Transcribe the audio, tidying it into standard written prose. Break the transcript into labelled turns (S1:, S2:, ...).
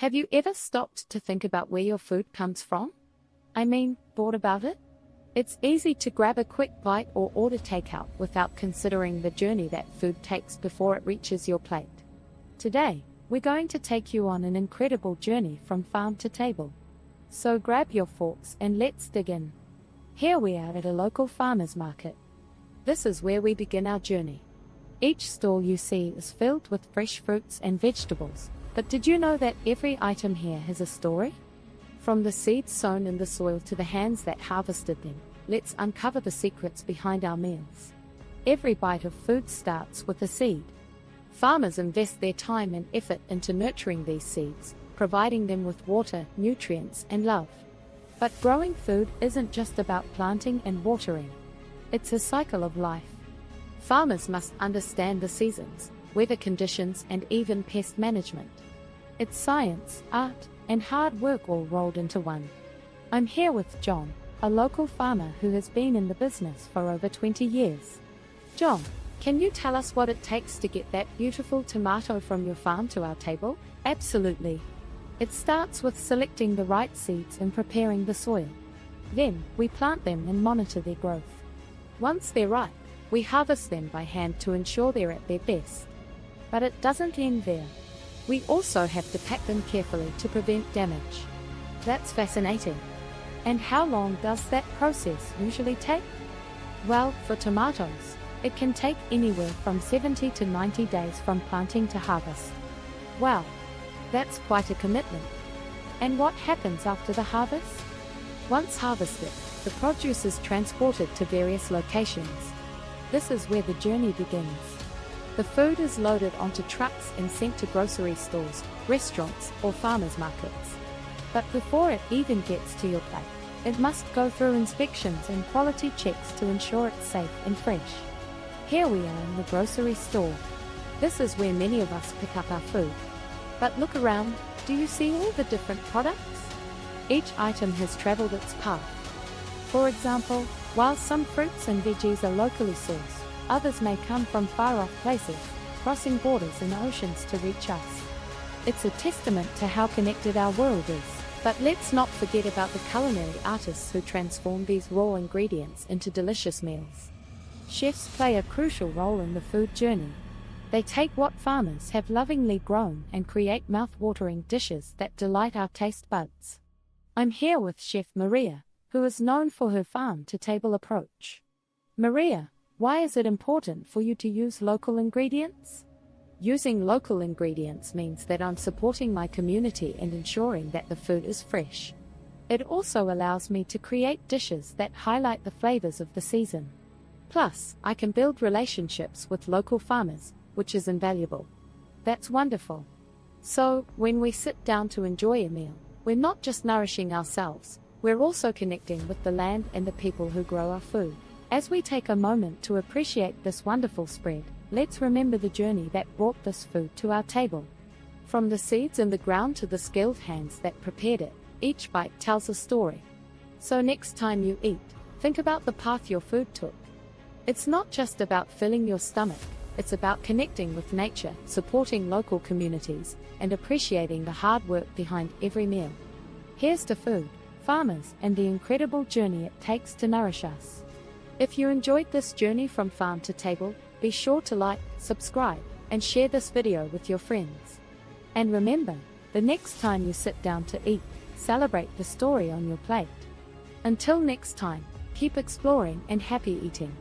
S1: Have you ever stopped to think about where your food comes from? I mean, thought about it? It's easy to grab a quick bite or order takeout without considering the journey that food takes before it reaches your plate. Today, we're going to take you on an incredible journey from farm to table. So grab your forks and let's dig in. Here we are at a local farmer's market. This is where we begin our journey. Each stall you see is filled with fresh fruits and vegetables, but did you know that every item here has a story? From the seeds sown in the soil to the hands that harvested them, let's uncover the secrets behind our meals. Every bite of food starts with a seed. Farmers invest their time and effort into nurturing these seeds, providing them with water, nutrients, and love. But growing food isn't just about planting and watering. It's a cycle of life. Farmers must understand the seasons, weather conditions, and even pest management. It's science, art, and hard work all rolled into one. I'm here with John, a local farmer who has been in the business for over 20 years. John, can you tell us what it takes to get that beautiful tomato from your farm to our table? Absolutely. It starts with selecting the right seeds and preparing the soil. Then, we plant them and monitor their growth. Once they're ripe, we harvest them by hand to ensure they're at their best. But it doesn't end there. We also have to pack them carefully to prevent damage. That's fascinating. And how long does that process usually take? Well, for tomatoes, it can take anywhere from 70 to 90 days from planting to harvest. Wow, that's quite a commitment. And what happens after the harvest? Once harvested, the produce is transported to various locations. This is where the journey begins. The food is loaded onto trucks and sent to grocery stores, restaurants, or farmers markets. But before it even gets to your plate, it must go through inspections and quality checks to ensure it's safe and fresh. Here we are in the grocery store. This is where many of us pick up our food. But look around, do you see all the different products? Each item has traveled its path. For example, while some fruits and veggies are locally sourced, others may come from far-off places, crossing borders and oceans to reach us. It's a testament to how connected our world is. But let's not forget about the culinary artists who transform these raw ingredients into delicious meals. Chefs play a crucial role in the food journey. They take what farmers have lovingly grown and create mouth-watering dishes that delight our taste buds. I'm here with Chef Maria, who is known for her farm-to-table approach. Maria, why is it important for you to use local ingredients? Using local ingredients means that I'm supporting my community and ensuring that the food is fresh. It also allows me to create dishes that highlight the flavors of the season. Plus, I can build relationships with local farmers, which is invaluable. That's wonderful. So, when we sit down to enjoy a meal, we're not just nourishing ourselves, we're also connecting with the land and the people who grow our food. As we take a moment to appreciate this wonderful spread, let's remember the journey that brought this food to our table. From the seeds in the ground to the skilled hands that prepared it, each bite tells a story. So next time you eat, think about the path your food took. It's not just about filling your stomach, it's about connecting with nature, supporting local communities, and appreciating the hard work behind every meal. Here's to food, farmers, and the incredible journey it takes to nourish us. If you enjoyed this journey from farm to table, be sure to like, subscribe, and share this video with your friends. And remember, the next time you sit down to eat, celebrate the story on your plate. Until next time, keep exploring and happy eating.